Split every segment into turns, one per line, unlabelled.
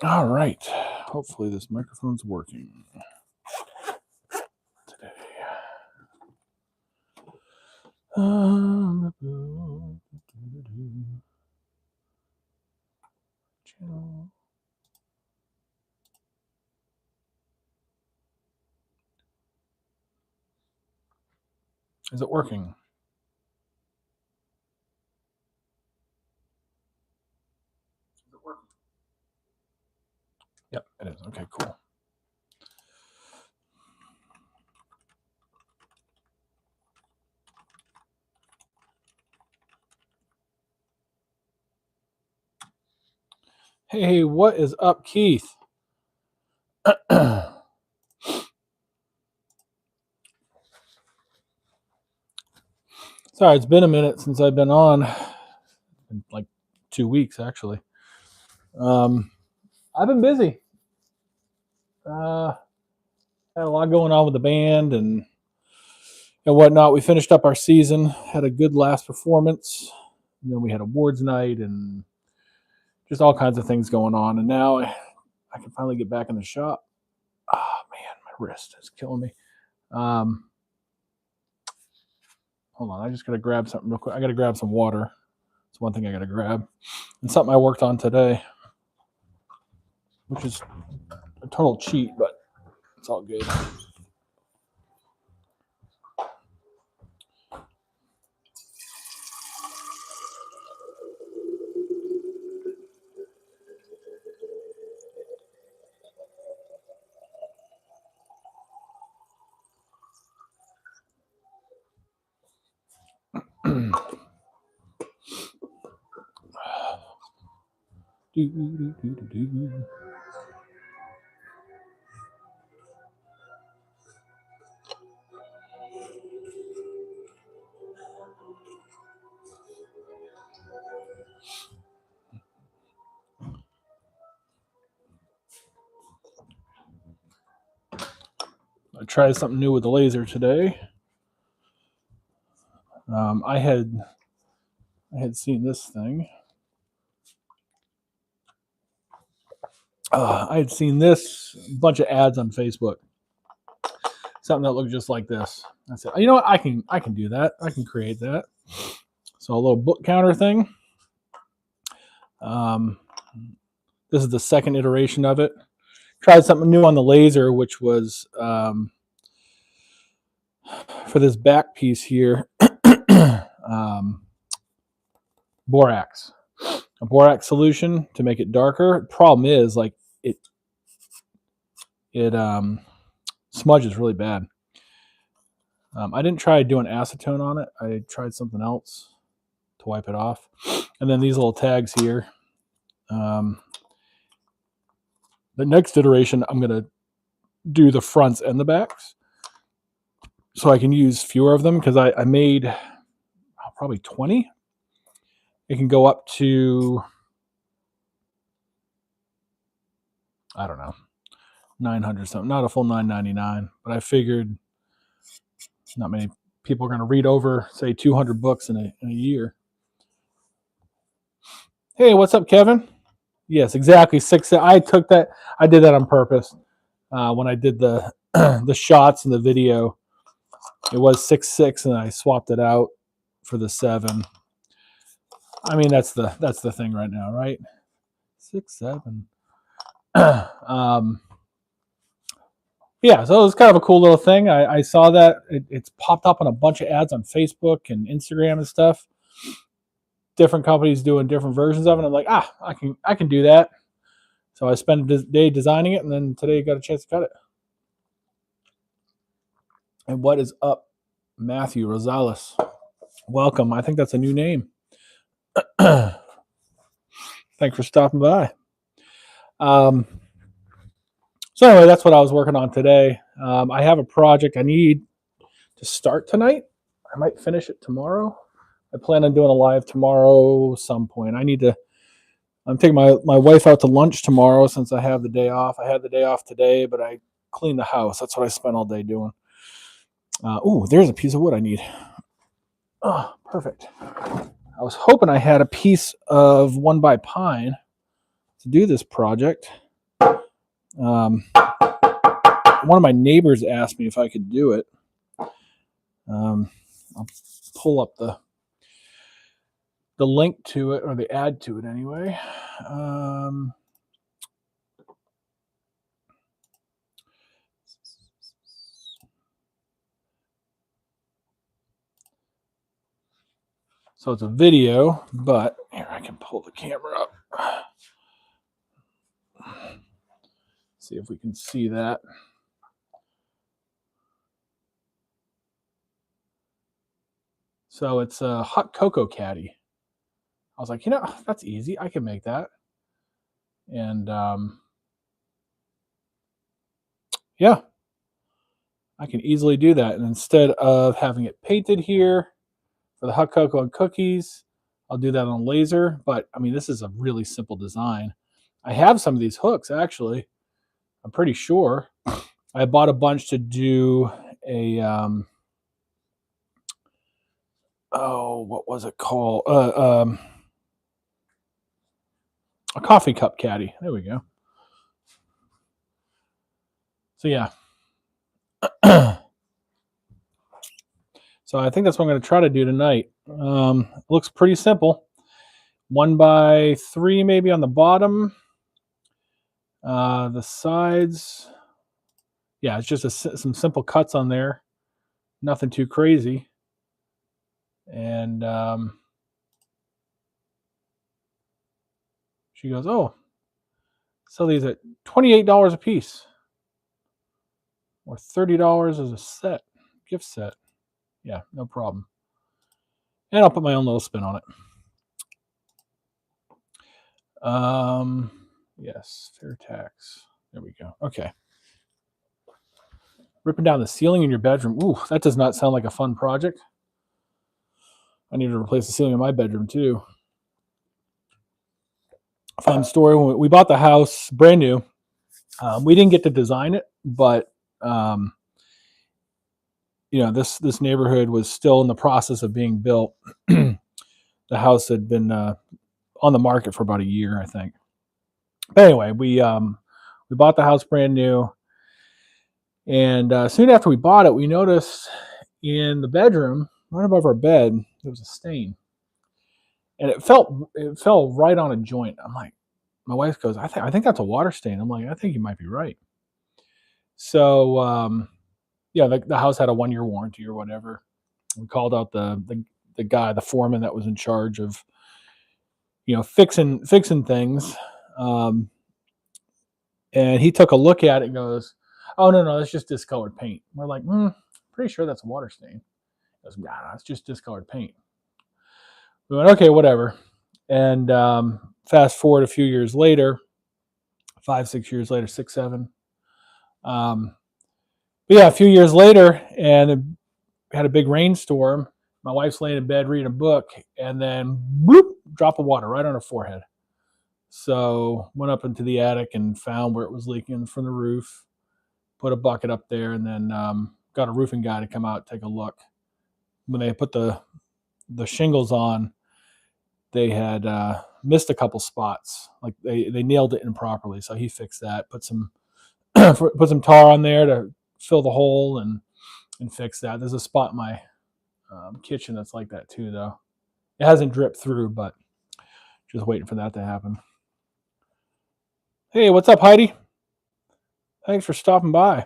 All right. Hopefully this microphone's working today. Channel. Is it working? Yep, it is. Okay, cool. Hey, what is up, Keith? Sorry, it's been a minute since I've been on. Like 2 weeks, actually. I've been busy. Had a lot going on with the band and whatnot. We finished up our season, had a good last performance, and then we had awards night and just all kinds of things going on. And now I can finally get back in the shop. Oh man, my wrist is killing me. Hold on, I just gotta grab something real quick. I gotta grab some water. It's one thing I gotta grab, and something I worked on today, which is a total cheat, but it's all good. I tried something new with the laser today. I had seen this thing. I had seen this bunch of ads on Facebook. Something that looked just like this. I said, you know what? I can do that. I can create that. So a little book counter thing. This is the second iteration of it. Tried something new on the laser, which was for this back piece here, borax. A borax solution to make it darker. Problem is, like, it smudges really bad. I didn't try doing acetone on it. I tried something else to wipe it off. And then these little tags here. The next iteration, I'm going to do the fronts and the backs so I can use fewer of them, because I made probably 20. It can go up to, I don't know, 900 something. Not a full 999, but I figured not many people are going to read over, say, 200 books in a year. Hey, what's up, Kevin? Yes, exactly. 6. I took that. I did that on purpose. When I did the the shots and the video, it was 6.6, and I swapped it out for the 7. I mean, that's the thing right now, right? 6.7. Yeah, so it was kind of a cool little thing. I saw that it's popped up on a bunch of ads on Facebook and Instagram and stuff. Different companies doing different versions of it. I'm like, I can do that. So I spent a day designing it, and then today I got a chance to cut it. And what is up, Matthew Rosales? Welcome. I think that's a new name. Thanks for stopping by. So anyway, that's what I was working on today. I have a project I need to start tonight. I might finish it tomorrow. I plan on doing a live tomorrow some point. I'm taking my wife out to lunch tomorrow since I have the day off. I had the day off today, but I cleaned the house. That's what I spent all day doing. There's a piece of wood I need. Oh, perfect. I was hoping I had a piece of 1x pine to do this project. One of my neighbors asked me if I could do it. I'll pull up the link to it, or the ad to it anyway. So it's a video, but here, I can pull the camera up. See if we can see that. So it's a hot cocoa caddy. I was like, that's easy. I can make that. And yeah, I can easily do that. And instead of having it painted here for the hot cocoa and cookies, I'll do that on laser. But I mean, this is a really simple design. I have some of these hooks, actually. I'm pretty sure. I bought a bunch to do a what was it called? A coffee cup caddy. There we go. So yeah. So I think that's what I'm going to try to do tonight. It looks pretty simple. 1x3 maybe on the bottom. The sides, yeah, it's just some simple cuts on there. Nothing too crazy. And she goes, oh, sell these at $28 a piece. Or $30 as a set, gift set. Yeah, no problem. And I'll put my own little spin on it. Yes, fair tax. There we go. Okay. Ripping down the ceiling in your bedroom. Ooh, that does not sound like a fun project. I need to replace the ceiling in my bedroom too. Fun story. When we bought the house brand new, we didn't get to design it, but this neighborhood was still in the process of being built. The house had been on the market for about a year, I think. But anyway, we bought the house brand new, and soon after we bought it, we noticed in the bedroom, right above our bed, there was a stain, and it fell right on a joint. I'm like, my wife goes, I think that's a water stain. I'm like, I think you might be right. So the house had a 1-year warranty or whatever. We called out the guy, the foreman that was in charge of fixing things. And he took a look at it and goes, oh, no, that's just discolored paint. We're like, pretty sure that's a water stain. He goes, nah, it's just discolored paint. We went, okay, whatever. And fast forward a few years later, 5, 6 years later, 6, 7. But yeah, a few years later, and we had a big rainstorm. My wife's laying in bed reading a book, and then bloop, drop of water right on her forehead. So went up into the attic and found where it was leaking from the roof, put a bucket up there, and then got a roofing guy to come out, take a look. When they put the shingles on, they had missed a couple spots. Like they nailed it improperly. So he fixed that, put some tar on there to fill the hole and fix that. There's a spot in my kitchen that's like that too, though. It hasn't dripped through, but just waiting for that to happen. Hey, what's up, Heidi? Thanks for stopping by.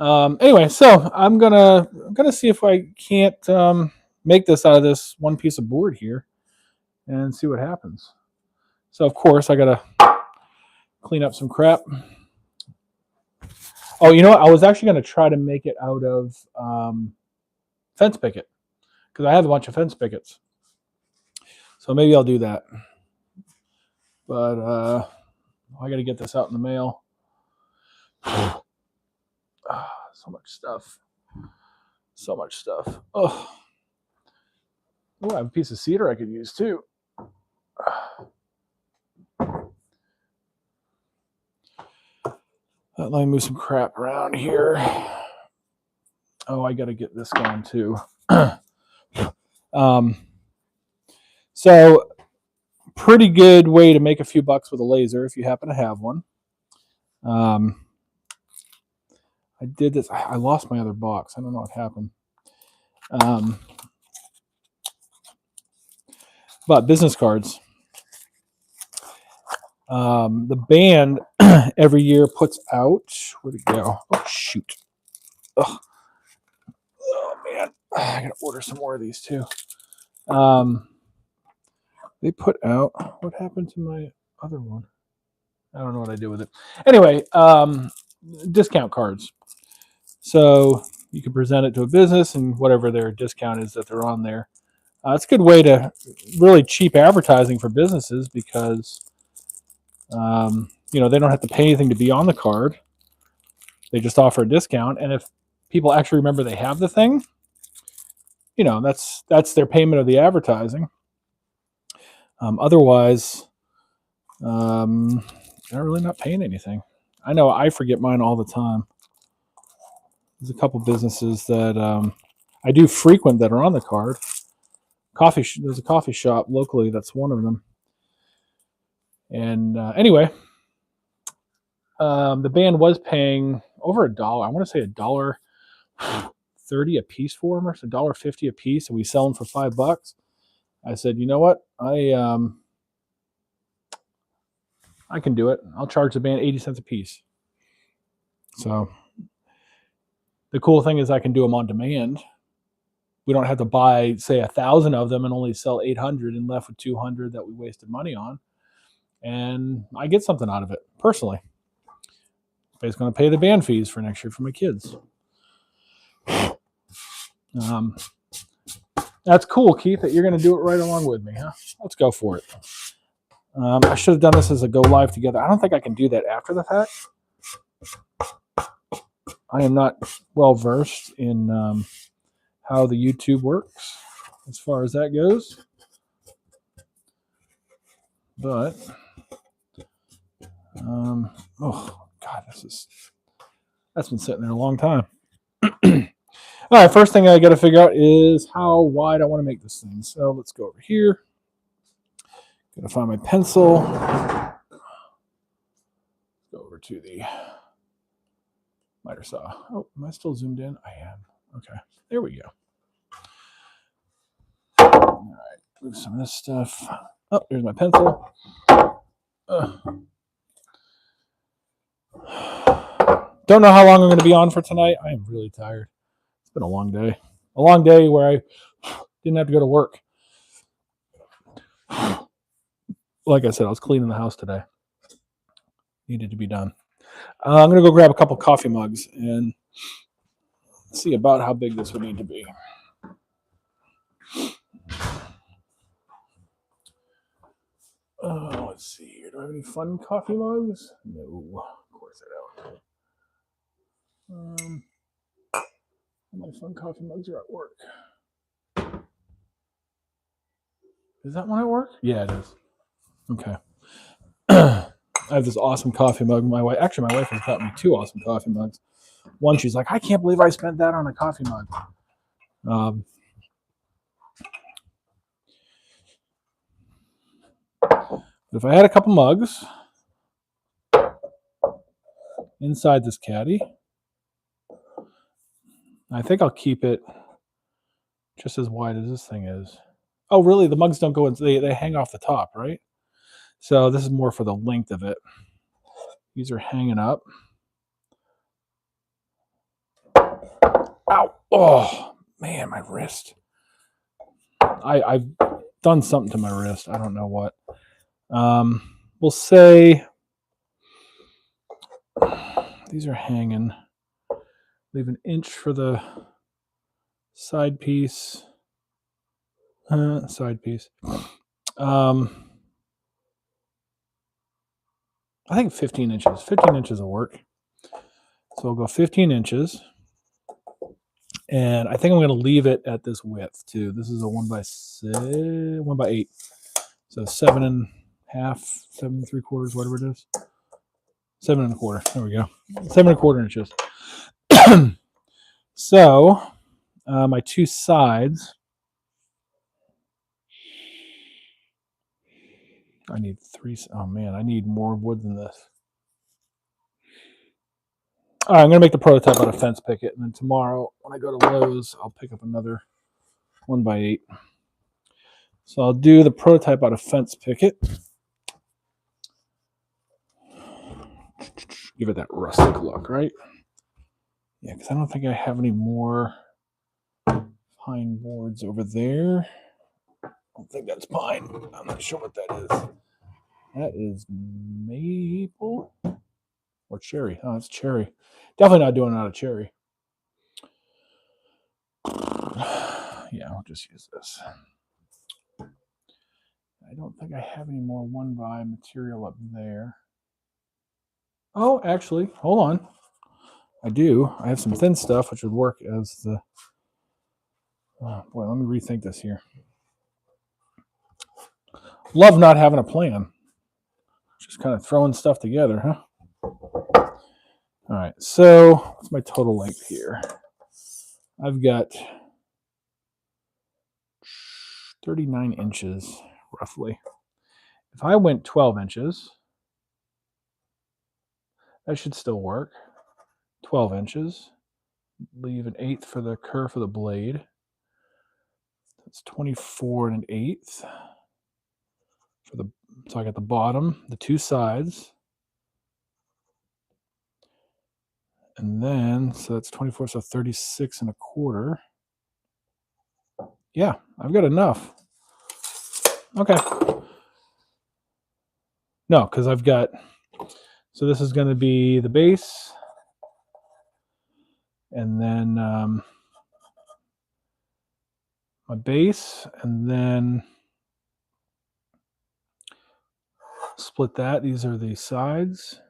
Anyway, so I'm gonna see if I can't make this out of this one piece of board here and see what happens. So of course I gotta clean up some crap. Oh, you know what? I was actually gonna try to make it out of fence picket because I have a bunch of fence pickets. So maybe I'll do that. But I gotta get this out in the mail. So much stuff. Oh, I have a piece of cedar I could use too. Let me move some crap around here. Oh, I got to get this going too. So pretty good way to make a few bucks with a laser if you happen to have one. I did this. I lost my other box. I don't know what happened. But business cards. The band every year puts out. Where'd it go? Oh shoot! Ugh. Oh man, I gotta order some more of these too. They put out. What happened to my other one? I don't know what I did with it. Anyway, discount cards. So you can present it to a business and whatever their discount is that they're on there. It's a good way to really cheap advertising for businesses because they don't have to pay anything to be on the card. They just offer a discount, and if people actually remember they have the thing, that's their payment of the advertising. Otherwise, they're really not paying anything. I know I forget mine all the time. There's a couple businesses that I do frequent that are on the card. There's a coffee shop locally that's one of them. And anyway, the band was paying over $1. I want to say $1.30 a piece for them, or $1.50 a piece, and we sell them for $5. I said, you know what, I can do it. I'll charge the band 80 cents a piece. So the cool thing is I can do them on demand. We don't have to buy, say, 1,000 of them and only sell 800 and left with 200 that we wasted money on. And I get something out of it personally. It's going to pay the band fees for next year for my kids. That's cool, Keith, that you're going to do it right along with me, huh? Let's go for it. I should have done this as a go live together. I don't think I can do that after the fact. I am not well versed in how the YouTube works as far as that goes. But, oh, God, that's been sitting there a long time. All right, first thing I got to figure out is how wide I want to make this thing. So let's go over here. Got to find my pencil. Go over to the miter saw. Oh, am I still zoomed in? I am. Okay, there we go. All right, move some of this stuff. Oh, there's my pencil. Don't know how long I'm going to be on for tonight. I am really tired. It's been a long day. A long day where I didn't have to go to work. Like I said, I was cleaning the house today. Needed to be done. I'm going to go grab a couple coffee mugs and see about how big this would need to be. Let's see here. Do I have any fun coffee mugs? No, of course I don't. My fun coffee mugs are at work. Is that one at work? Yeah, it is. Okay. I have this awesome coffee mug. My wife has got me 2 awesome coffee mugs. One, she's like, I can't believe I spent that on a coffee mug. If I had a couple mugs inside this caddy, I think I'll keep it just as wide as this thing is. Oh, really? The mugs don't go in. They hang off the top, right? So this is more for the length of it. These are hanging up. Ow! Oh, man, my wrist. I've done something to my wrist. I don't know what. We'll say these are hanging. Leave an inch for the side piece. Side piece. I think 15 inches. 15 inches will work. So we'll go 15 inches. And I think I'm going to leave it at this width too. This is a 1x8. So 7.5, 7 3/4, whatever it is. 7 1/4. There we go. 7 1/4 inches. So my 2 sides. I need 3. Oh man, I need more wood than this. All right, I'm going to make the prototype out of fence picket, and then tomorrow when I go to Lowe's, I'll pick up another 1x8. So I'll do the prototype out of fence picket. Give it that rustic look, right? Yeah, because I don't think I have any more pine boards over there. I don't think that's pine. I'm not sure what that is. That is maple or cherry. Oh, it's cherry. Definitely not doing it out of cherry. Yeah, I'll just use this. I don't think I have any more 1x material up there. Oh, actually, hold on. I do. I have some thin stuff, which would work as the... Oh, boy, let me rethink this here. Love not having a plan. Just kind of throwing stuff together, huh? All right, so what's my total length here? I've got 39 inches, roughly. If I went 12 inches, that should still work. 12 inches. Leave an eighth for the curve of the blade. That's 24 and an eighth. So I got the bottom, the two sides. And then, so that's 24, so 36 and a quarter. Yeah, I've got enough. Okay. No, because I've got, so this is going to be the base. And then my base, and then split that. These are the sides.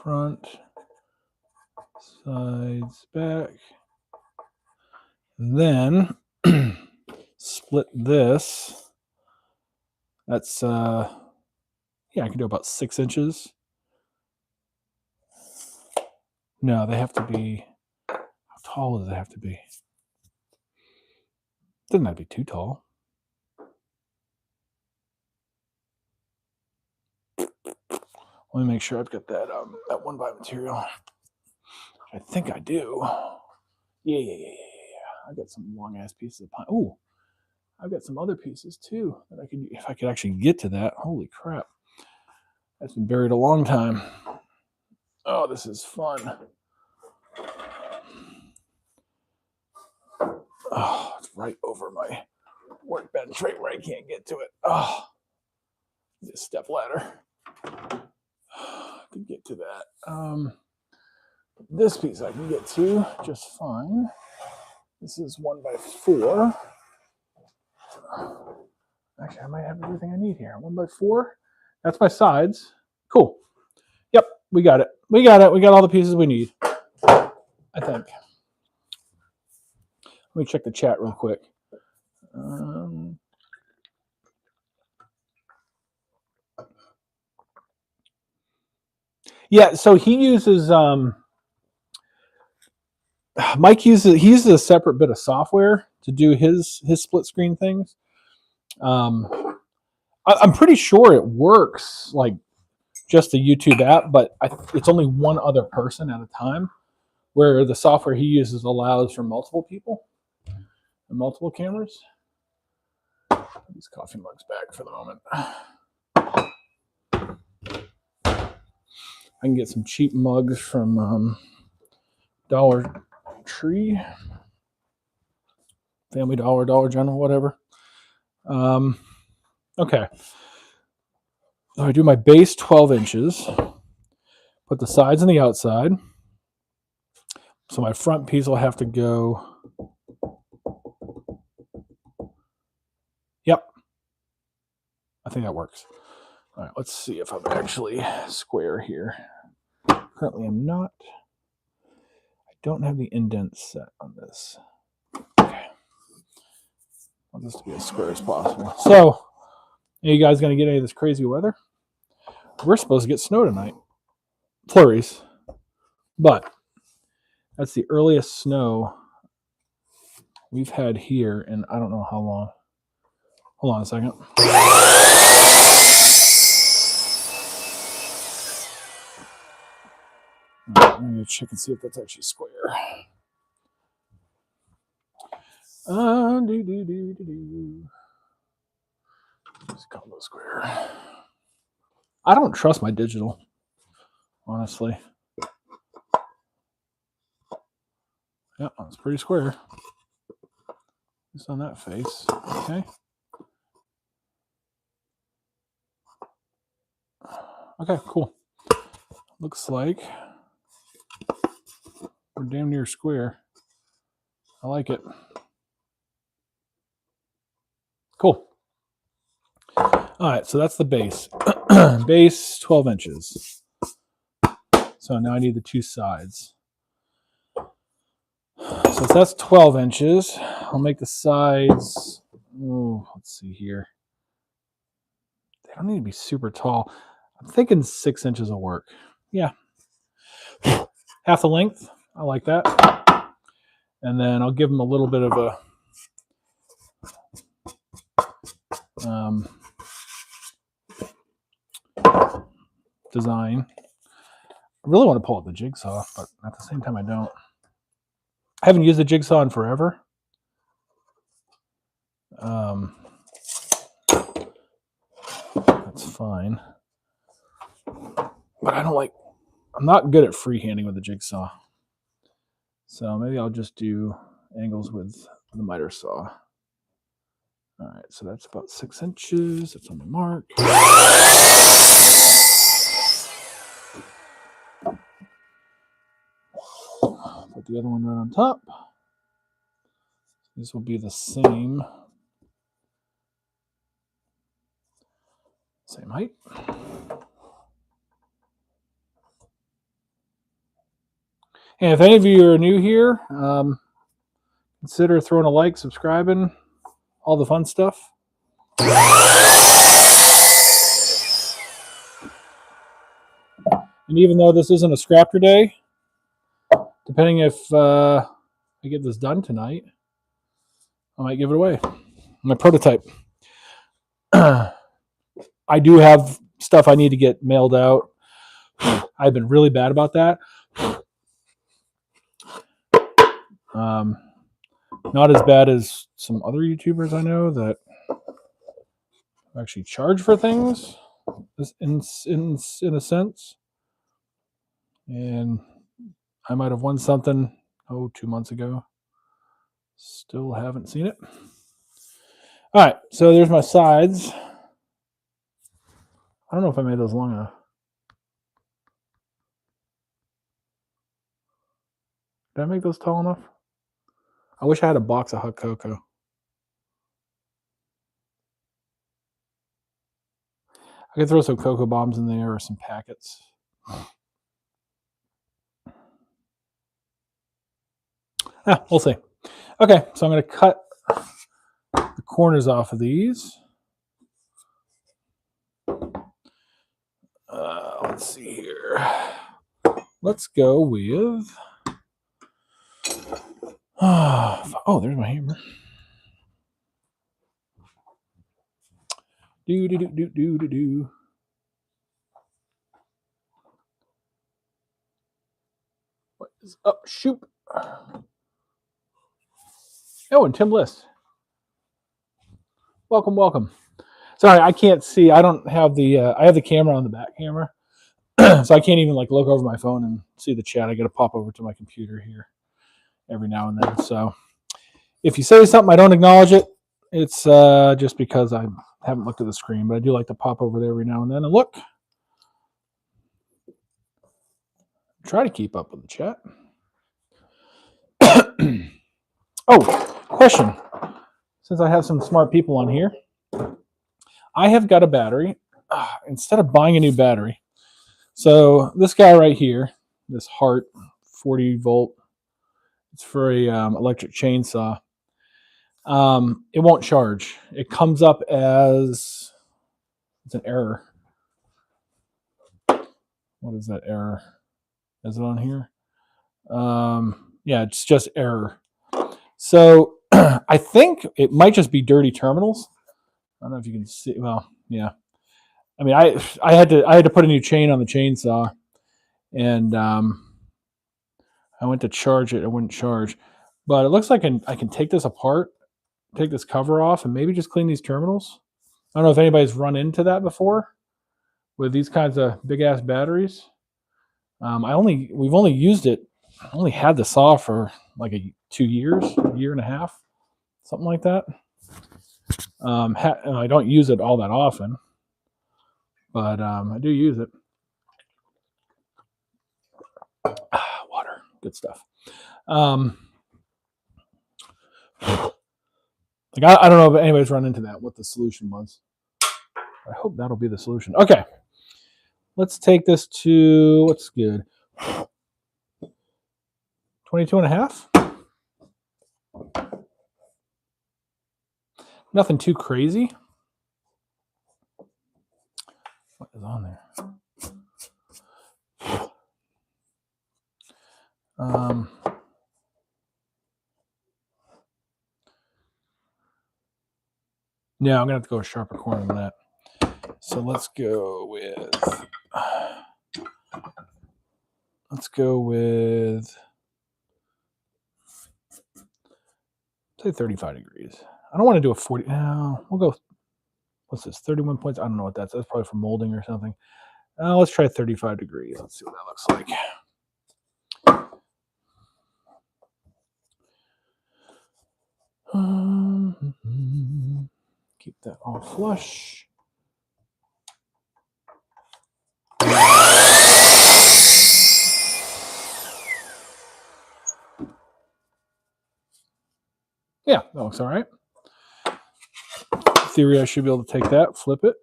Front, sides, back. And then split this. That's, yeah, I can do about 6 inches. No, they have to be, how tall does it have to be? Doesn't have to be too tall. Let me make sure I've got that 1x material. I think I do. Yeah. I got some long ass pieces of pine. Oh, I've got some other pieces too that I could, if I could actually get to that. Holy crap. That's been buried a long time. Oh, this is fun. Oh, it's right over my workbench, right where I can't get to it. Oh, this step ladder. I could get to that. This piece I can get to just fine. This is 1x4. Actually, I might have everything I need here. 1x4. That's my sides. Cool. Yep, we got it. We got all the pieces we need, I think. Let me check the chat real quick. Yeah, so he uses Mike he uses a separate bit of software to do his split screen things. I'm pretty sure it works like just the YouTube app, but it's only one other person at a time, where the software he uses allows for multiple people and multiple cameras. Put these coffee mugs back for the moment. I can get some cheap mugs from Dollar Tree, Family Dollar, Dollar General, whatever. Okay. So I do my base 12 inches. Put the sides on the outside. So my front piece will have to go. Yep. I think that works. All right, let's see if I'm actually square here. Currently, I'm not. I don't have the indent set on this. Okay. I want this to be as square as possible. So, are you guys going to get any of this crazy weather? We're supposed to get snow tonight. Flurries. But that's the earliest snow we've had here in I don't know how long. Hold on a second. Right, I'm gonna check and see if that's actually square. It's combo square. I don't trust my digital, honestly. Yeah, that's pretty square. Just on that face. Okay. Okay, cool. Looks like we're damn near square. I like it. Cool. All right, so that's the base. Base 12 inches. So now I need the two sides. So if that's 12 inches, I'll make the sides, let's see here. They don't need to be super tall. I'm thinking 6 inches will work. Yeah. Half the length. I like that. And then I'll give them a little bit of a design. I really want to pull out the jigsaw, but at the same time I don't. I haven't used the jigsaw in forever. That's fine. But I'm not good at freehanding with the jigsaw. So maybe I'll just do angles with the miter saw. All right, so that's about 6 inches. That's on the mark. Put the other one right on top. These will be the same height. And if any of you are new here, consider throwing a like, subscribing, all the fun stuff. And even though this isn't a scrapper day, depending if I get this done tonight, I might give it away. My prototype. I do have stuff I need to get mailed out. I've been really bad about that. Not as bad as some other YouTubers I know that actually charge for things in a sense. And I might have won something 2 months ago. Still haven't seen it. All right, so there's my sides. I don't know if I made those long enough. Did I make those tall enough? I wish I had a box of hot cocoa. I could throw some cocoa bombs in there or some packets. We'll see. Okay, so I'm going to cut the corners off of these. Let's see here. Let's go with... oh, there's my hammer. Do. What is up? Shoot. Oh, and Tim List. Welcome. Sorry, I can't see. I don't have the. I have the camera on the back camera, so I can't even look over my phone and see the chat. I got to pop over to my computer here every now and then. So if you say something I don't acknowledge it, it's just because I haven't looked at the screen. But I do like to pop over there every now and then and look. Try to keep up with the chat. Oh, question. Since I have some smart people on here, I have got a battery. Instead of buying a new battery, so this guy right here, this Hart 40 volt, it's for a electric chainsaw. It won't charge. It comes up as it's an error. What is that error? Is it on here? Yeah, it's just error. So I think it might just be dirty terminals. I don't know if you can see. Well, yeah. I mean, I had to put a new chain on the chainsaw, and I went to charge it. It wouldn't charge. But it looks like I can take this apart, take this cover off, and maybe just clean these terminals. I don't know if anybody's run into that before with these kinds of big ass batteries. We've only used it. I only had the saw for like 2 years, a year and a half, something like that. I don't use it all that often, but I do use it. Water, good stuff. Like I don't know if anybody's run into that, what the solution was. I hope that'll be the solution. Okay. Let's take this to, what's good? 22 and a half. Nothing too crazy. What is on there? Yeah, I'm gonna have to go a sharper corner than that. So let's go with say 35 degrees. I don't want to do a 40. No, we'll go. What's this? 31 points. I don't know what that's. That's probably for molding or something. Let's try 35 degrees. Let's see what that looks like. Keep that all flush. Yeah, that looks all right. In theory, I should be able to take that, flip it,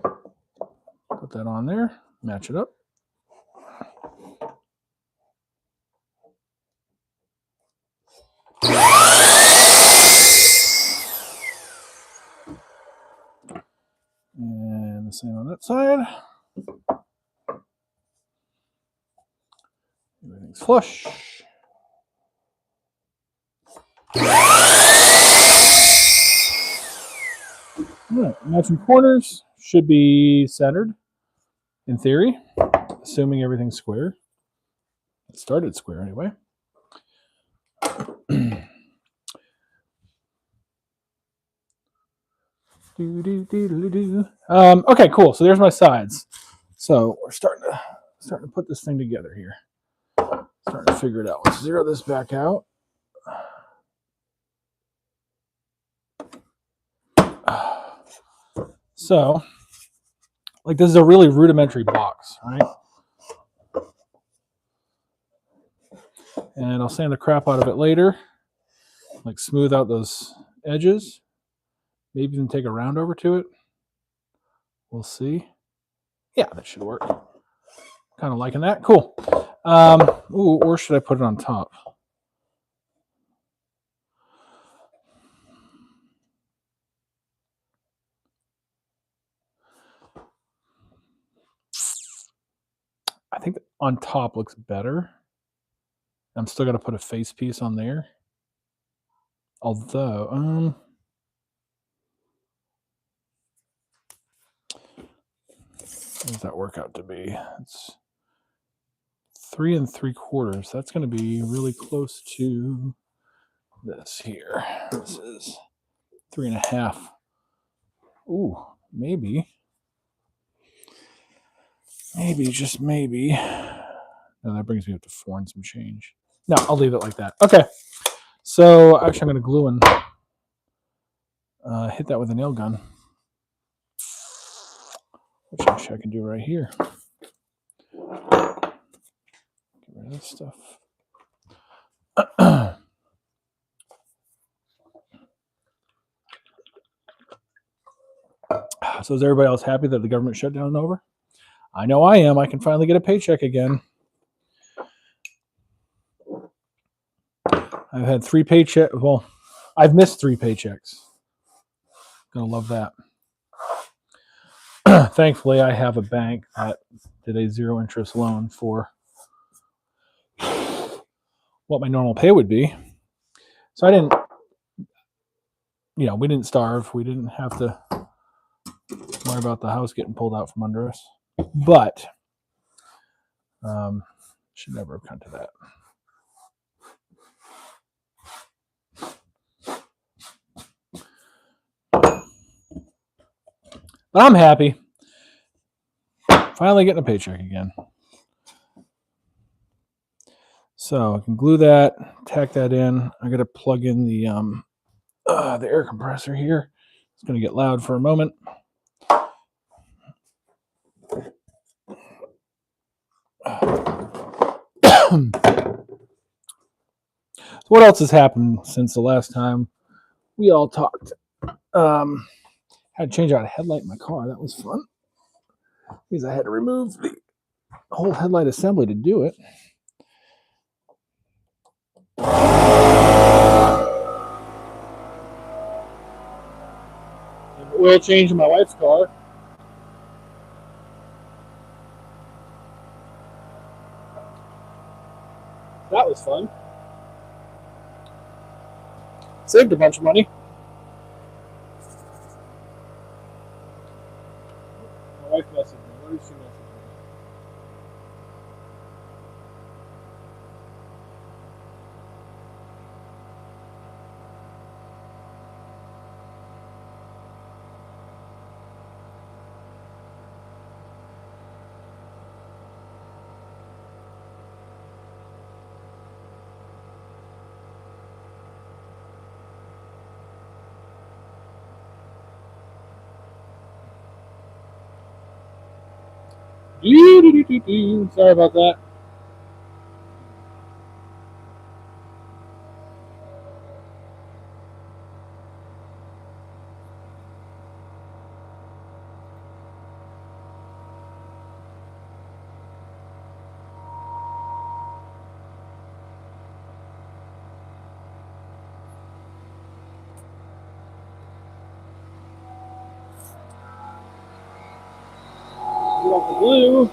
put that on there, match it up. And the same on that side. Everything's flush. Matching corners should be centered, in theory, assuming everything's square. It started square anyway. Okay, cool. So there's my sides. So we're starting to put this thing together here. Starting to figure it out. Let's zero this back out. So, like, this is a really rudimentary box, right? And I'll sand the crap out of it later. Like, smooth out those edges. Maybe even take a round over to it. We'll see. Yeah, that should work. Kind of liking that. Cool. Or should I put it on top? I think on top looks better. I'm still going to put a face piece on there. Although, what does that work out to be? It's 3 3/4. That's going to be really close to this here. This is 3 1/2. Ooh, maybe, just maybe. No, that brings me up to 4 and some change. No, I'll leave it like that. Okay. So actually, I'm going to glue and hit that with a nail gun, which actually I can do right here. Get rid of this stuff. So is everybody else happy that the government shutdown is over? I know I am. I can finally get a paycheck again. I've had 3 paychecks. Well, I've missed 3 paychecks. Gonna love that. Thankfully, I have a bank that did a 0 interest loan for what my normal pay would be. So I didn't, we didn't starve. We didn't have to worry about the house getting pulled out from under us. But Should never have come to that. But I'm happy. Finally getting a paycheck again. So I can glue that, tack that in. I got to plug in the air compressor here. It's going to get loud for a moment. So what else has happened since the last time we all talked? Had to change out a headlight in my car. That was fun because I had to remove the whole headlight assembly to do it. Oil change in my wife's car. That was fun. Saved a bunch of money. My wife messaged me. What did she message me? Sorry about that. You want the blue?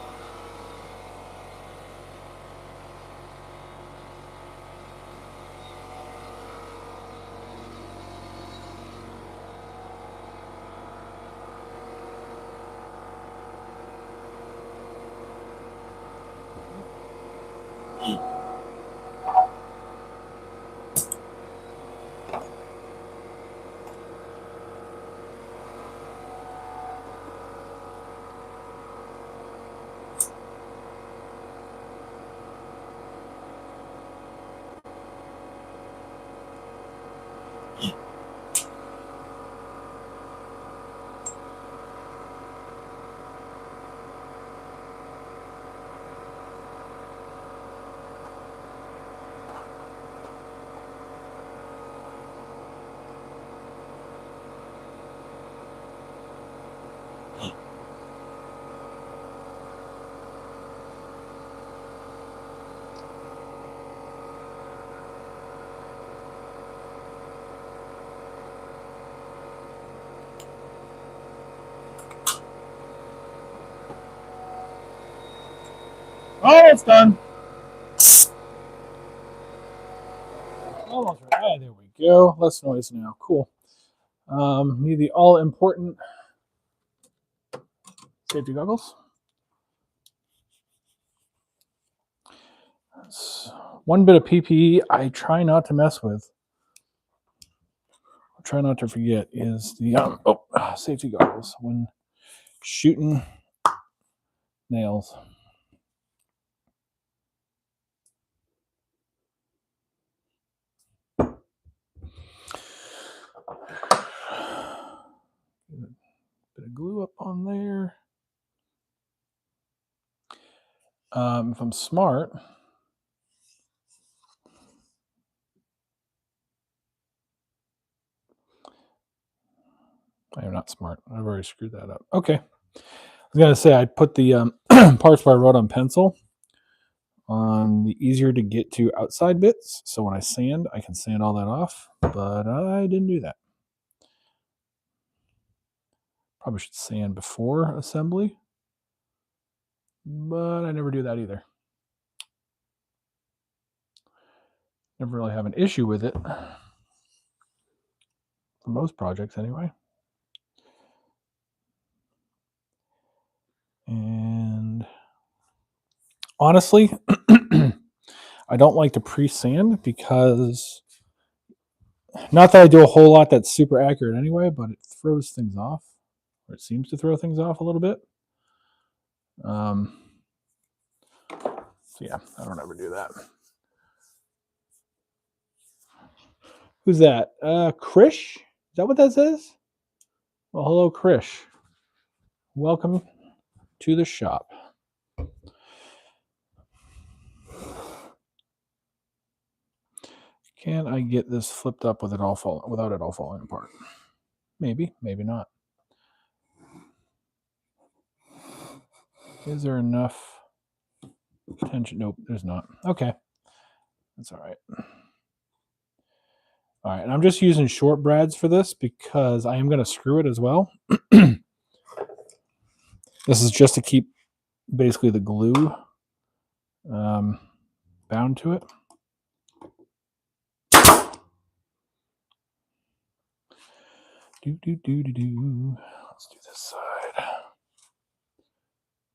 Oh, it's done. Almost right. There we go. Less noise now. Cool. Need the all important safety goggles. That's one bit of PPE I try not to mess with. I try not to forget is the safety goggles when shooting nails. Bit of glue up on there. If I'm smart, I am not smart. I've already screwed that up. Okay. I was going to say I put the parts where I wrote on pencil on the easier to get to outside bits. So when I sand, I can sand all that off. But I didn't do that. Probably should sand before assembly. But I never do that either. Never really have an issue with it. For most projects, anyway. And honestly, I don't like to pre-sand because, not that I do a whole lot that's super accurate anyway, but it throws things off, or it seems to throw things off a little bit. So yeah, I don't ever do that. Who's that? Krish? Is that what that says? Well, hello, Krish. Welcome to the shop. Can I get this flipped up with it all without it all falling apart? Maybe, maybe not. Is there enough tension? Nope, there's not. Okay, that's all right. All right, and I'm just using short brads for this because I am going to screw it as well. This is just to keep basically the glue bound to it. Let's do this side.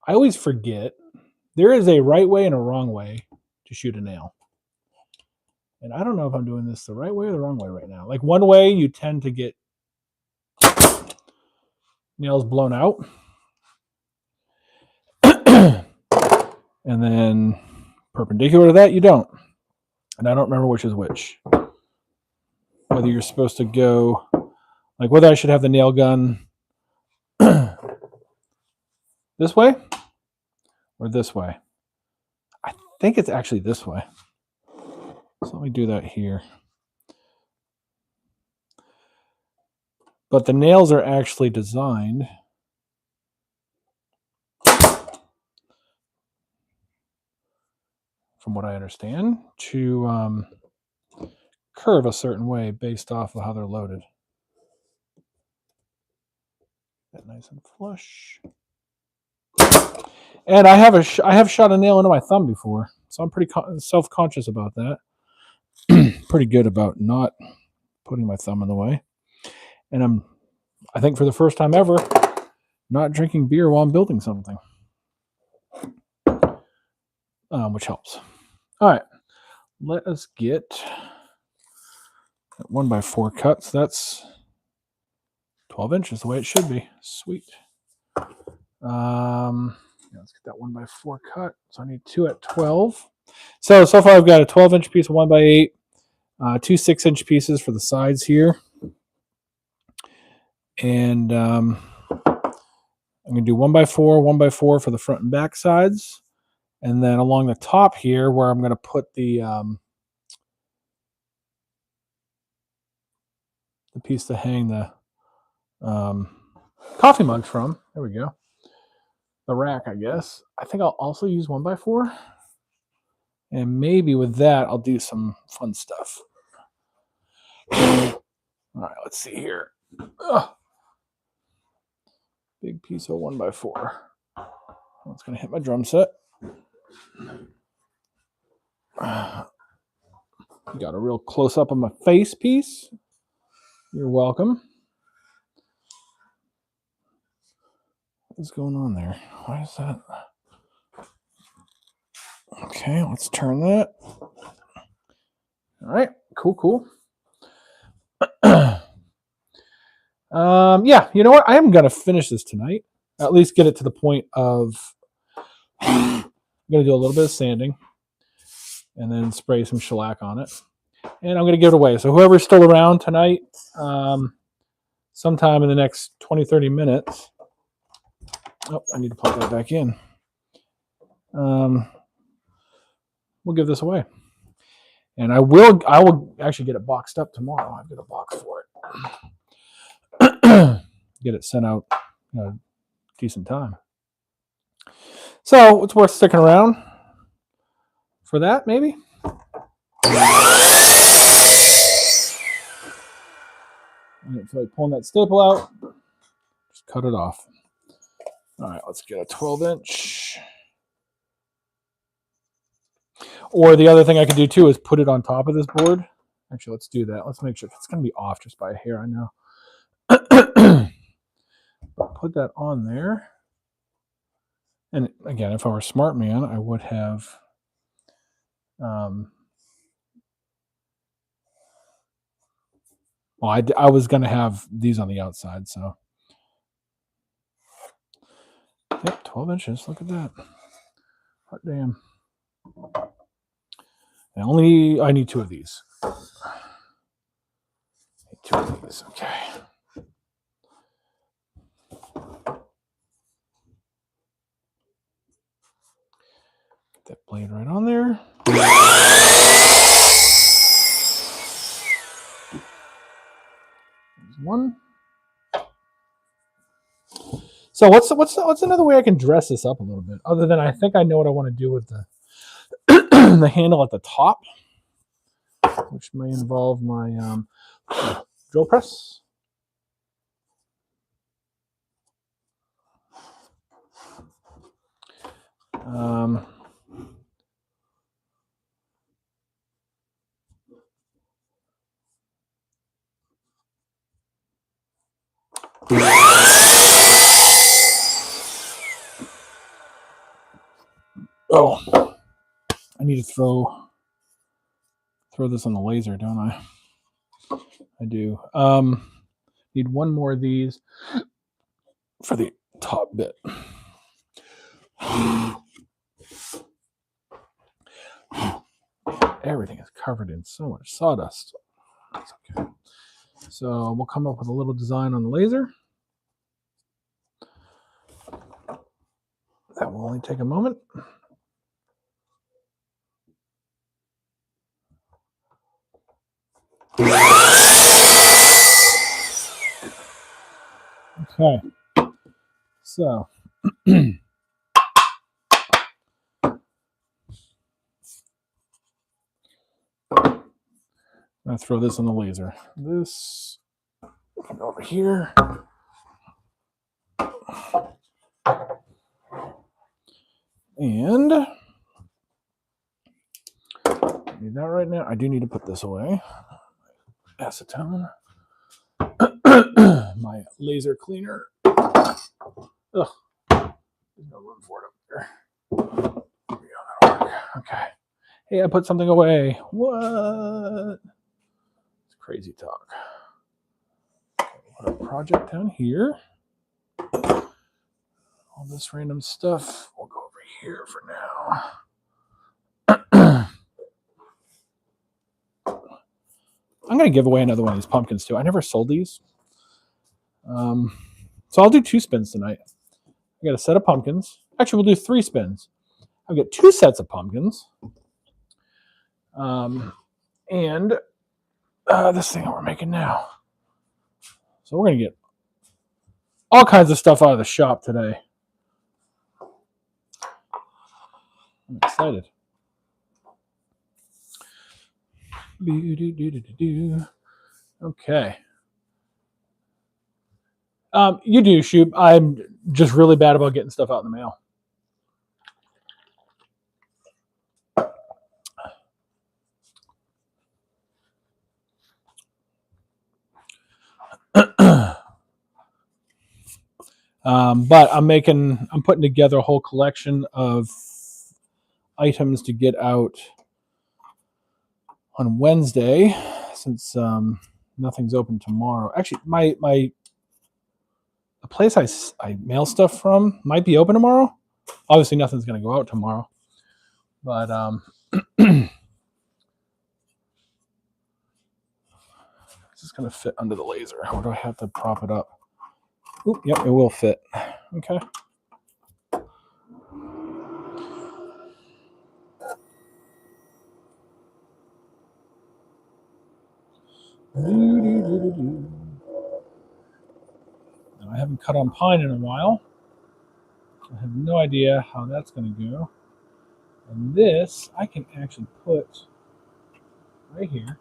I always forget there is a right way and a wrong way to shoot a nail. And I don't know if I'm doing this the right way or the wrong way right now. Like, one way, you tend to get nails blown out. And then perpendicular to that, you don't. And I don't remember which is which. Whether you're supposed to go, like, whether I should have the nail gun this way or this way. I think it's actually this way. So let me do that here. But the nails are actually designed from what I understand, to curve a certain way based off of how they're loaded. Get nice and flush. And I have shot a nail into my thumb before, so I'm pretty self-conscious about that. Pretty good about not putting my thumb in the way. And I think for the first time ever, not drinking beer while I'm building something, which helps. All right, let us get 1x4 cuts. That's 12 inches, the way it should be. Sweet. Let's get that 1x4 cut. So I need 2 at 12. So far I've got a 12-inch piece of 1x8, 2 6-inch pieces for the sides here. And I'm going to do 1x4, 1x4 for the front and back sides. And then along the top here, where I'm going to put the piece to hang the coffee mugs from. There we go. The rack, I guess. I think I'll also use 1x4. And maybe with that, I'll do some fun stuff. All right, let's see here. Ugh. Big piece of 1x4. That's going to hit my drum set. Got a real close up of my face piece. You're welcome. What's going on there? Why is that? Okay, let's turn that. All right, cool. Yeah, you know what? I am going to finish this tonight. At least get it to the point of I'm going to do a little bit of sanding and then spray some shellac on it. And I'm going to give it away. So whoever's still around tonight, sometime in the next 20, 30 minutes. Oh, I need to plug that back in. We'll give this away. And I will actually get it boxed up tomorrow. I've got a box for it. Get it sent out in a decent time. So it's worth sticking around for that, maybe. I don't feel like pulling that staple out. Just cut it off. All right, let's get a 12-inch. Or the other thing I could do too is put it on top of this board. Actually, let's do that. Let's make sure it's going to be off just by a hair, I know. Put that on there. And again, if I were a smart man, I would have well, I was going to have these on the outside, so. Yep, 12 inches. Look at that. Hot damn. I need two of these. Two of these. Okay. Get that blade right on there. There's one. So what's another way I can dress this up a little bit, other than I think I know what I want to do with the the handle at the top, which may involve my drill press. Oh, I need to throw this on the laser, don't I? I do. Need one more of these for the top bit. Everything is covered in so much sawdust. That's okay. So we'll come up with a little design on the laser. That will only take a moment. Okay. So I throw this on the laser. This can go over here. And I need that right now. I do need to put this away. Acetone. My laser cleaner. Ugh. There's no room for it up there. There we go. That'll work. Okay. Hey, I put something away. What? It's crazy talk. Put a project down here. All this random stuff will go over here for now. I'm going to give away another one of these pumpkins too. I never sold these. So I'll do 2 spins tonight. I got a set of pumpkins. Actually, we'll do 3 spins. I've got 2 sets of pumpkins. And this thing that we're making now. So we're going to get all kinds of stuff out of the shop today. I'm excited. Okay. You do, shoot. I'm just really bad about getting stuff out in the mail. But I'm putting together a whole collection of items to get out on Wednesday, since nothing's open tomorrow. Actually, the place I mail stuff from might be open tomorrow. Obviously, nothing's going to go out tomorrow, but is this going to fit under the laser? Or do I have to prop it up? Oop, yep, it will fit. Okay. Now, I haven't cut on pine in a while. I have no idea how that's going to go. And this I can actually put right here.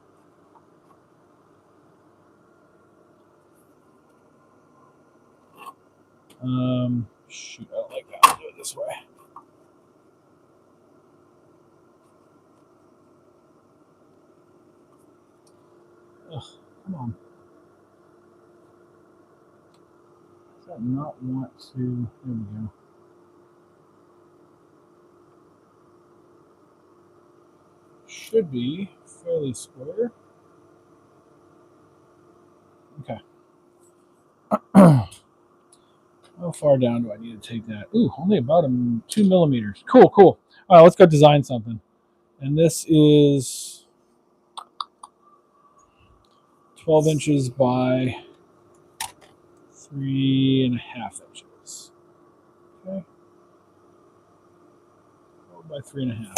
Shoot, I don't like that. I'll do it this way. Ugh, come on. Does that not want to? There we go. should be fairly square. Okay. How far down do I need to take that? Ooh, only about 2 millimeters. Cool, cool. All right, let's go design something. And this is 12 inches by 3.5 inches. Okay. 12 by 3.5.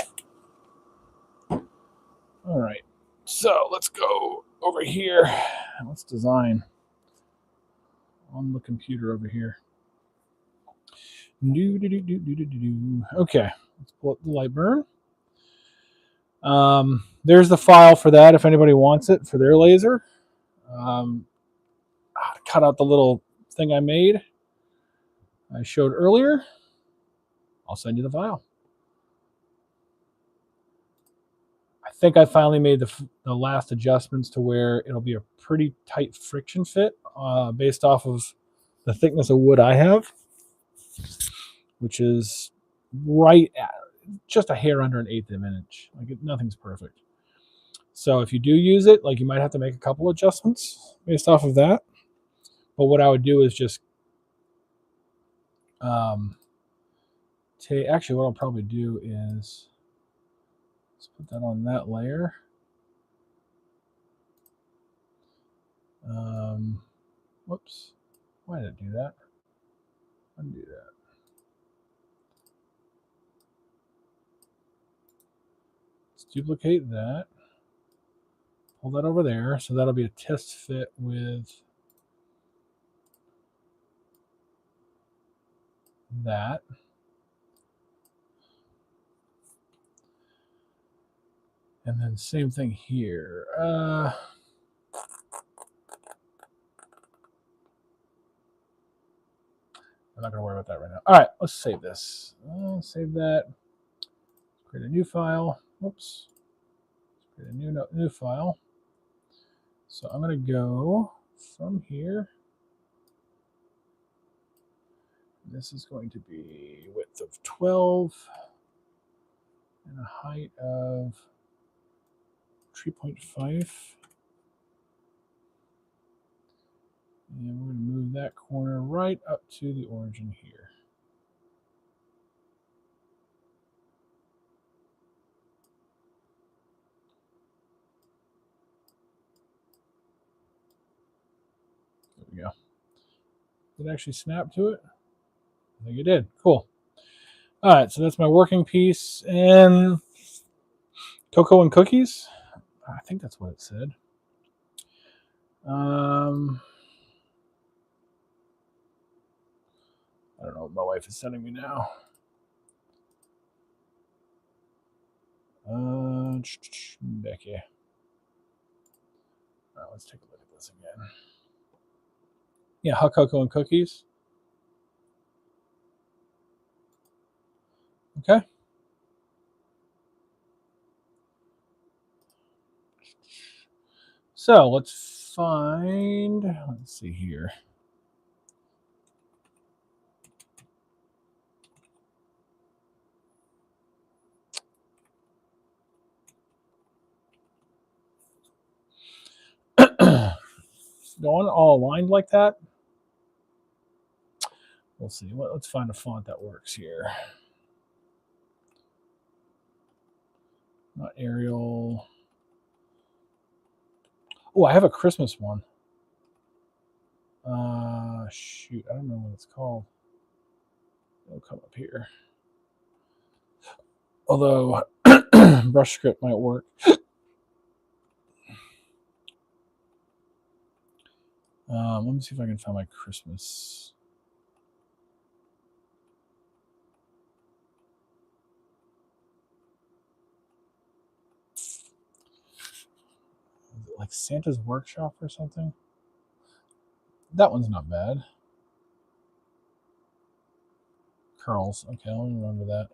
All right. So let's go over here and let's design on the computer over here. Okay, let's pull up the Lightburn. There's the file for that if anybody wants it for their laser. Cut out the little thing I made, I showed earlier. I'll send you the file. I think I finally made the last adjustments to where it'll be a pretty tight friction fit based off of the thickness of wood I have, which is right at just a hair under 1/8 of an inch. Like nothing's perfect. So if you do use it, like you might have to make a couple adjustments based off of that. But what I would do is just actually what I'll probably do is let's put that on that layer. Whoops. Why did it do that? Undo that. Let's duplicate that. Pull that over there. So that'll be a test fit with that. And then same thing here. I'm not going to worry about that right now. All right, let's save this. Save that. Create a new file. Whoops. Create a new file. So I'm going to go from here. This is going to be width of 12 and a height of 3.5. And we're going to move that corner right up to the origin here. There we go. Did it actually snap to it? I think it did. Cool. All right, so that's my working piece. And cocoa and cookies? I think that's what it said. I don't know what my wife is sending me now. Back here. All right, let's take a look at this again. Yeah, hot cocoa and cookies. Okay. So let's see here. Going all aligned like that. We'll see. Let's find a font that works here. Not Arial. Oh, I have a Christmas one. Shoot, I don't know what it's called. It'll come up here. Although brush script might work. Let me see if I can find my Christmas. Is it like Santa's Workshop or something? That one's not bad. Curls. Okay, let me remember that.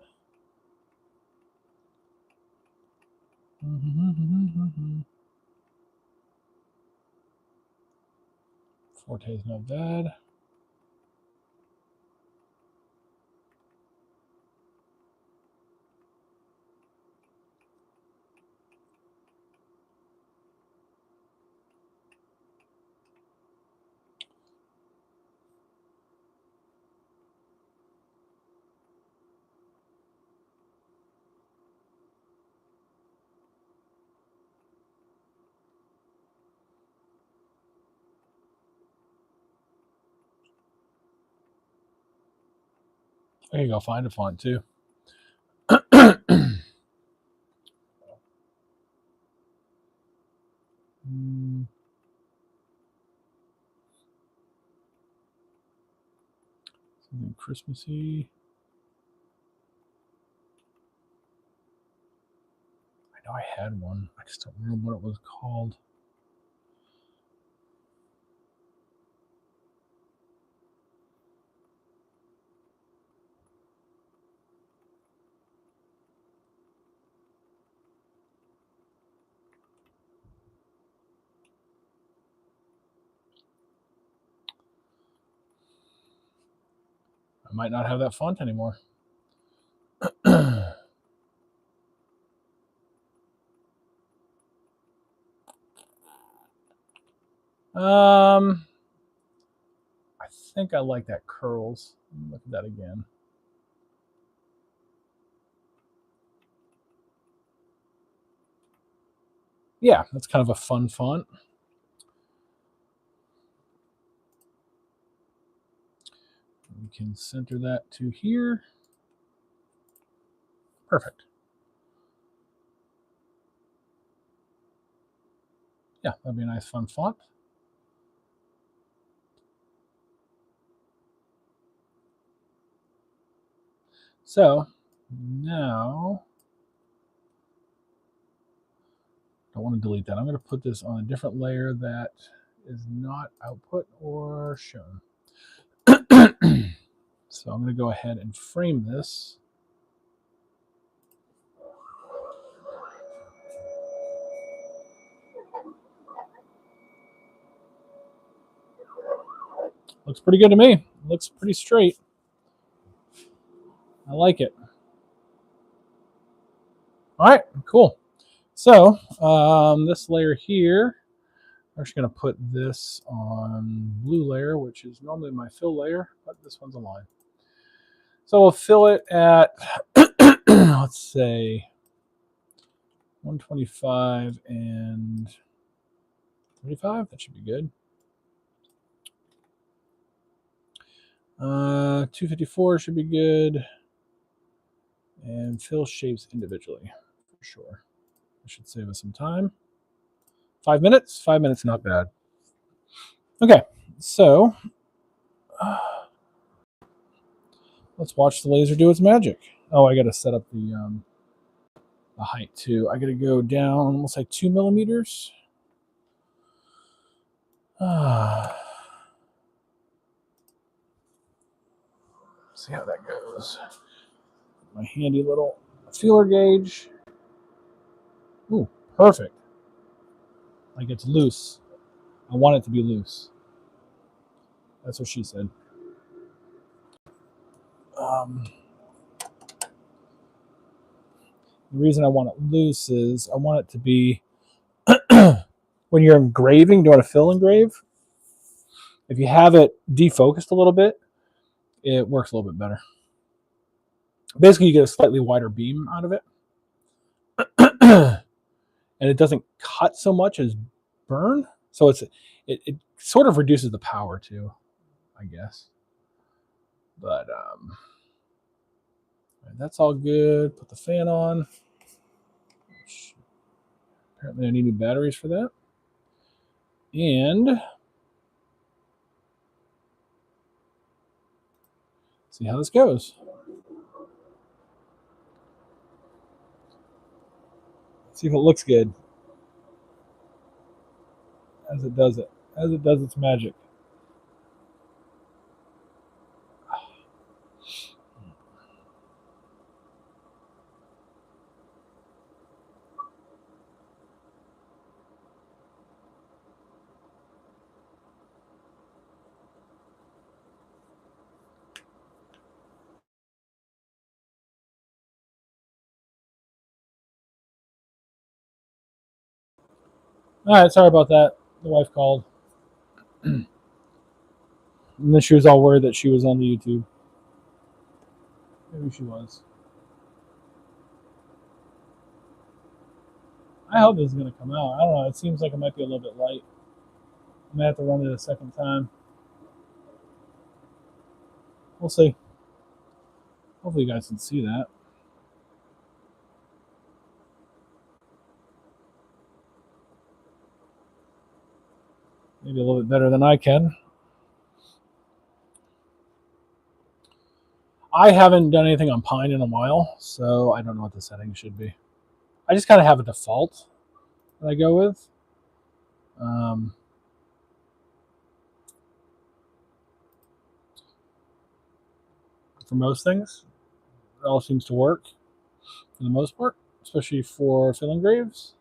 Forte is not bad. I can go find a font too. Something Christmassy. I know I had one. I just don't remember what it was called. I might not have that font anymore. I think I like that curls. Look at that again. Yeah, that's kind of a fun font. We can center that to here. Perfect. Yeah, that'd be a nice fun font. So now, I don't want to delete that. I'm going to put this on a different layer that is not output or shown. So I'm going to go ahead and frame this. Looks pretty good to me. Looks pretty straight. I like it. All right, cool. So this layer here, I'm just going to put this on blue layer, which is normally my fill layer, but this one's a line. So we'll fill it at, let's say, 125 and 35. That should be good. 254 should be good. And fill shapes individually, for sure. That should save us some time. 5 minutes? 5 minutes, not bad. Okay, so let's watch the laser do its magic. Oh, I got to set up the height too. I got to go down almost like 2 millimeters. See how that goes. My handy little feeler gauge. Ooh, perfect. Like it's loose. I want it to be loose. That's what she said. The reason I want it loose is I want it to be when you're engraving, doing a fill engrave, if you have it defocused a little bit, it works a little bit better. Basically, you get a slightly wider beam out of it. And it doesn't cut so much as burn. So it sort of reduces the power too, I guess. But that's all good. Put the fan on. Apparently I need new batteries for that. And see how this goes. See if it looks good as it does its magic. All right, sorry about that. The wife called. And then she was all worried that she was on the YouTube. Maybe she was. I hope this is going to come out. I don't know. It seems like it might be a little bit light. I may have to run it a second time. We'll see. Hopefully you guys can see that. Maybe a little bit better than I can. I haven't done anything on Pine in a while, so I don't know what the settings should be. I just kind of have a default that I go with. For most things, it all seems to work for the most part, especially for fill engraves.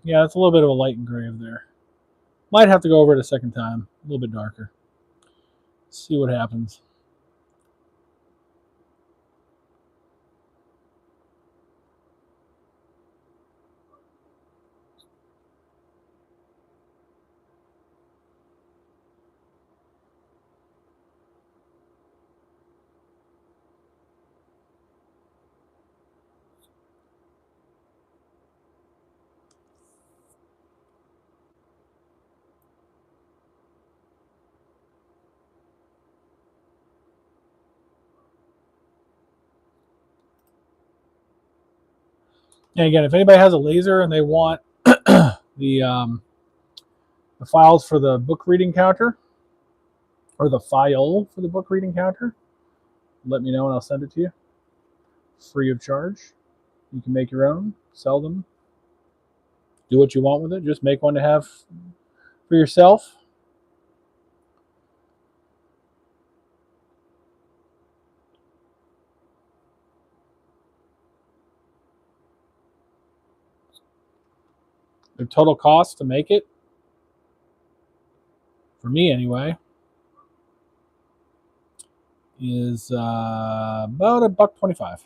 Yeah, it's a little bit of a light engrave there. Might have to go over it a second time, a little bit darker. See what happens. And again, if anybody has a laser and they want the files for the book reading counter, or the file for the book reading counter, let me know and I'll send it to you free of charge. You can make your own, sell them, do what you want with it. Just make one to have for yourself. The total cost to make it, for me anyway, is about $1.25.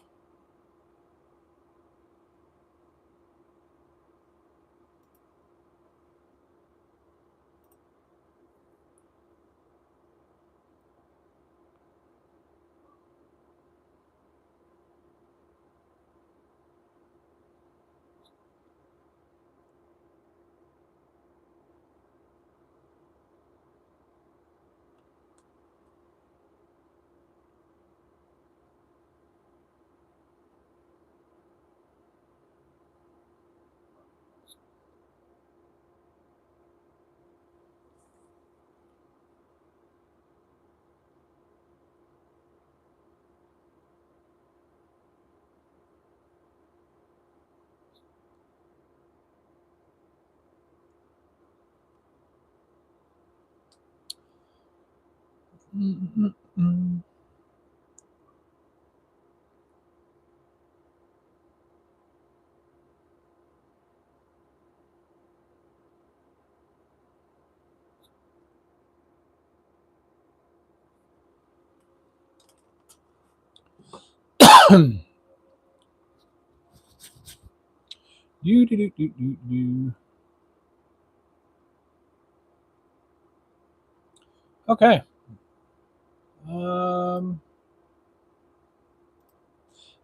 Okay.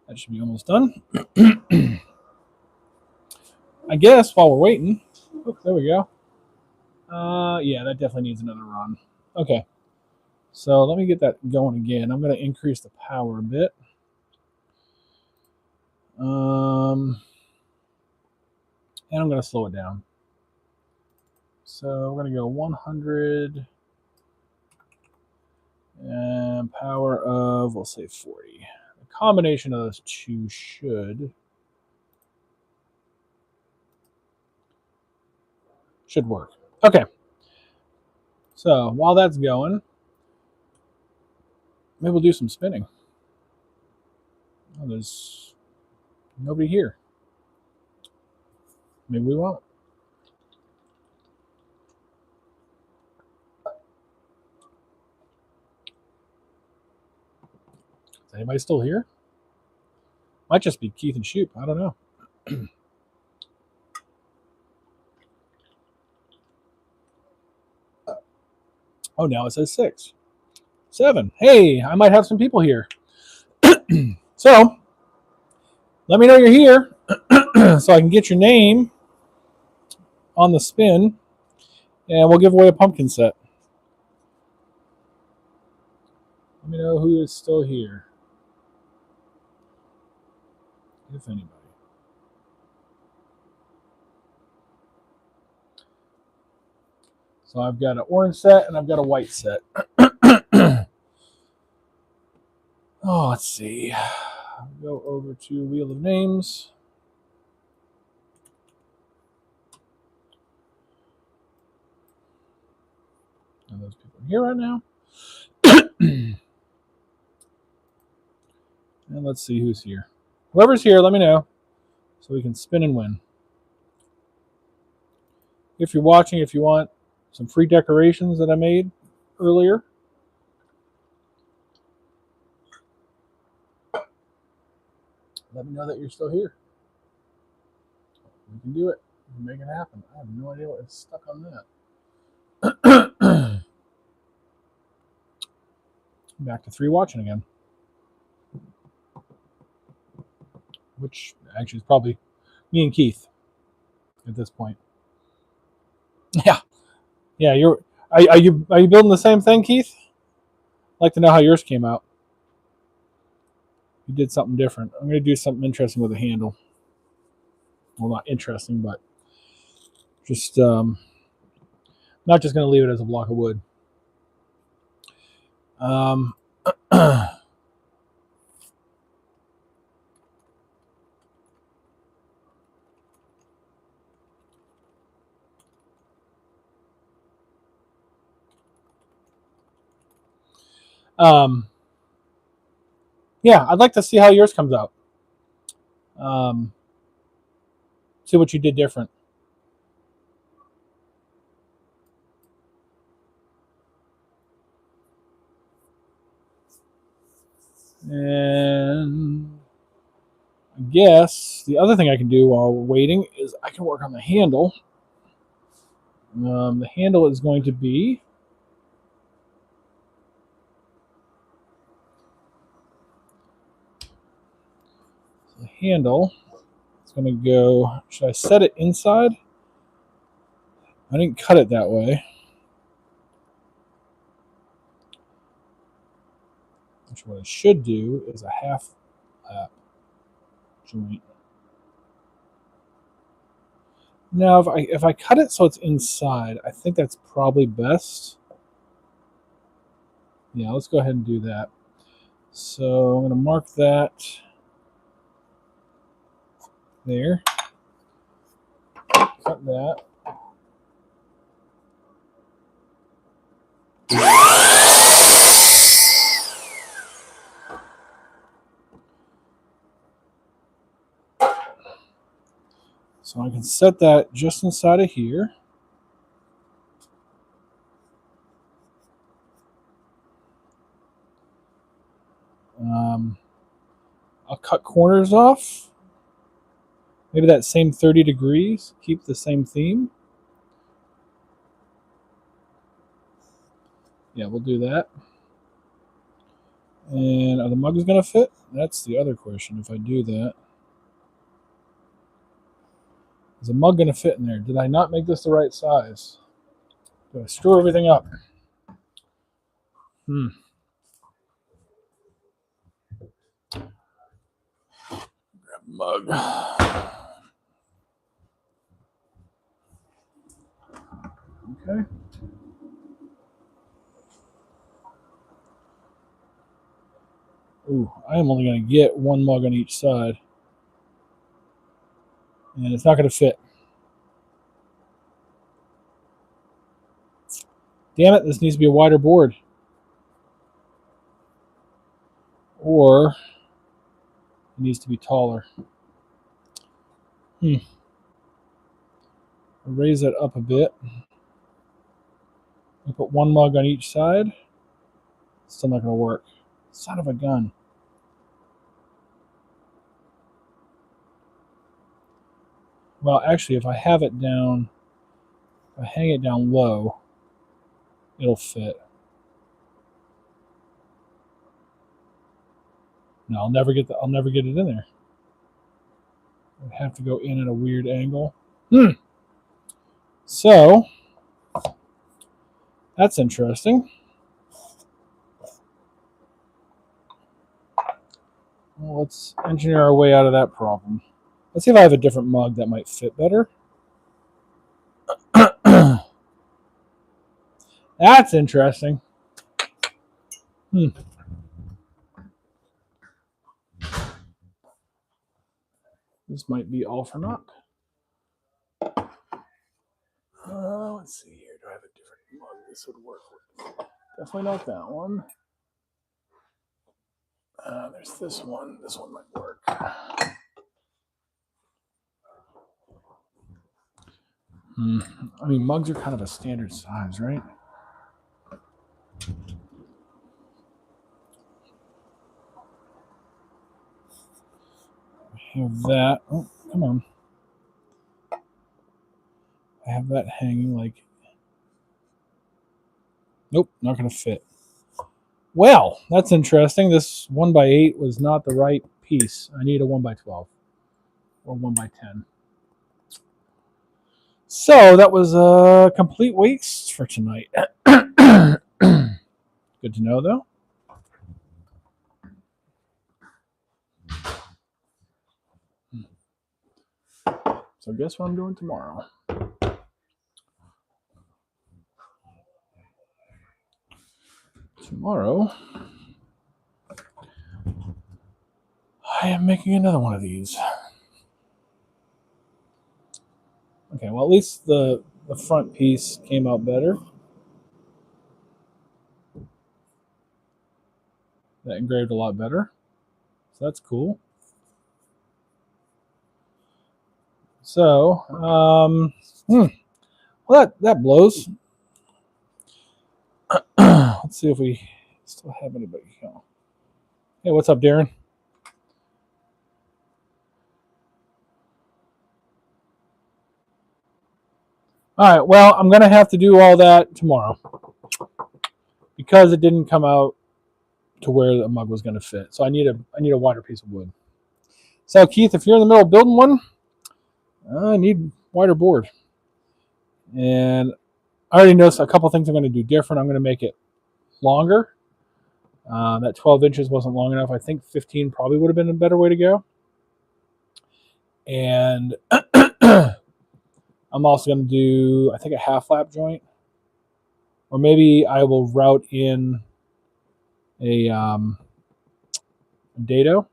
That should be almost done. I guess while we're waiting. Oh, there we go. Yeah, that definitely needs another run. Okay. So let me get that going again. I'm going to increase the power a bit. And I'm going to slow it down. So we're going to go 100 and power of, we'll say 40. The combination of those two should work. Okay. So while that's going, maybe we'll do some spinning. Oh, there's nobody here. Maybe we won't. Is anybody still here? Might just be Keith and Shoop. I don't know. Oh, now it says 6. 7. Hey, I might have some people here. So, let me know you're here so I can get your name on the spin, and we'll give away a pumpkin set. Let me know who is still here, if anybody. So I've got an orange set and I've got a white set. Oh, let's see. I'll go over to Wheel of Names. And those people are here right now. And let's see who's here. Whoever's here, let me know so we can spin and win. If you're watching, if you want some free decorations that I made earlier, let me know that you're still here. We can do it. We can make it happen. I have no idea what is stuck on that. Back to 3 watching again. Which actually is probably me and Keith at this point. Yeah. Yeah, are you building the same thing, Keith? I'd like to know how yours came out. You did something different. I'm going to do something interesting with the handle. Well, not interesting, but just not just going to leave it as a block of wood. Yeah, I'd like to see how yours comes out. See what you did different. And I guess the other thing I can do while we're waiting is I can work on the handle. The handle is going to be the handle. It's going to go. Should I set it inside? I didn't cut it that way. Which what I should do is a half lap joint. Now, if I cut it so it's inside, I think that's probably best. Yeah, let's go ahead and do that. So I'm going to mark that there. Cut that. So I can set that just inside of here. I'll cut corners off. Maybe that same 30 degrees. Keep the same theme. Yeah, we'll do that. And are the mugs going to fit? That's the other question. If I do that, is the mug going to fit in there? Did I not make this the right size? Did I screw everything up? Grab a mug. Okay. Ooh, I am only going to get one mug on each side. And it's not going to fit. Damn it, this needs to be a wider board. Or it needs to be taller. I'll raise that up a bit. And put one mug on each side. Still not going to work. Son of a gun. Well, actually, if I have it down, if I hang it down low, it'll fit. No, I'll never get it in there. I'd have to go in at a weird angle. So that's interesting. Well, let's engineer our way out of that problem. Let's see if I have a different mug that might fit better. That's interesting. This might be all for naught. Let's see here. Do I have a different mug this would work with? Definitely not that one. There's this one. This one might work. I mean, mugs are kind of a standard size, right? I have that. Oh, come on. I have that hanging like... Nope, not going to fit. Well, that's interesting. This 1x8 was not the right piece. I need a 1x12 or 1x10. So that was a complete waste for tonight. Good to know, though. So guess what I'm doing tomorrow? Tomorrow, I am making another one of these. Okay, well, at least the front piece came out better. That engraved a lot better. So that's cool. So, well, that blows. Let's see if we still have anybody. Hey, what's up, Darren? All right, well, I'm going to have to do all that tomorrow because it didn't come out to where the mug was going to fit. So I need a wider piece of wood. So, Keith, if you're in the middle of building one, I need wider board. And I already noticed a couple things I'm going to do different. I'm going to make it longer. That 12 inches wasn't long enough. I think 15 probably would have been a better way to go. And I'm also going to do, I think, a half lap joint. Or maybe I will route in a dado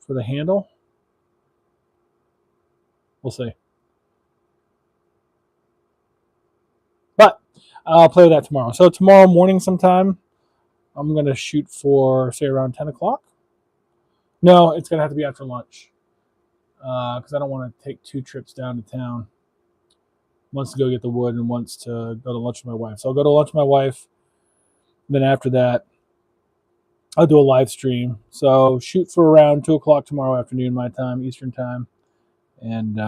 for the handle. We'll see. But I'll play with that tomorrow. So tomorrow morning sometime, I'm going to shoot for, say, around 10 o'clock. No, it's going to have to be after lunch because I don't want to take 2 trips down to town. Once to go get the wood and once to go to lunch with my wife. So I'll go to lunch with my wife. Then after that, I'll do a live stream. So shoot for around 2 o'clock tomorrow afternoon, my time, Eastern time. And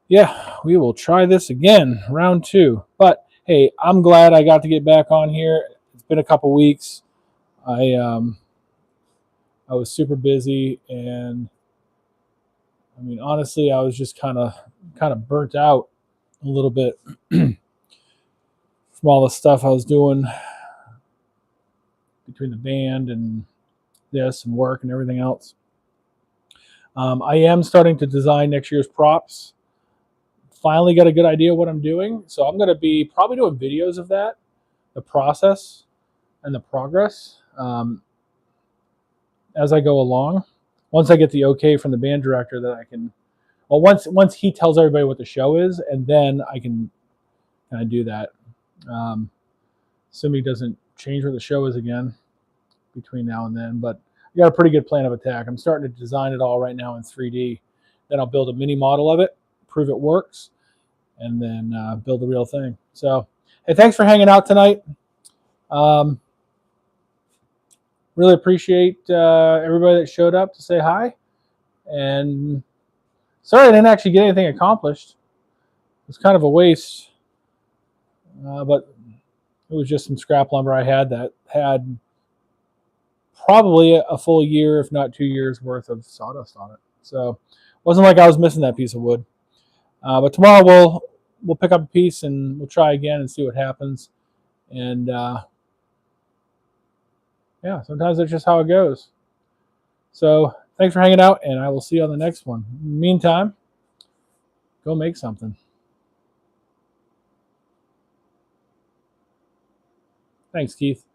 yeah, we will try this again, round 2. But hey, I'm glad I got to get back on here. It's been a couple weeks. I was super busy, and I mean, honestly, I was just kind of burnt out a little bit from all the stuff I was doing between the band and this and work and everything else. I am starting to design next year's props. finally got a good idea of what I'm doing. So I'm going to be probably doing videos of that, the process and the progress as I go along. Once I get the okay from the band director that I can, well, once he tells everybody what the show is, and then I can kind of do that. Assuming he doesn't change where the show is again between now and then. But I got a pretty good plan of attack. I'm starting to design it all right now in 3D. Then I'll build a mini model of it, prove it works, and then build the real thing. So, hey, thanks for hanging out tonight. Really appreciate everybody that showed up to say hi. And sorry I didn't actually get anything accomplished. It's kind of a waste. But it was just some scrap lumber I had that had probably a full year, if not 2 years worth of sawdust on it. So it wasn't like I was missing that piece of wood. But tomorrow we'll pick up a piece and we'll try again and see what happens. And yeah, sometimes that's just how it goes. So thanks for hanging out, and I will see you on the next one. In the meantime, go make something. Thanks, Keith.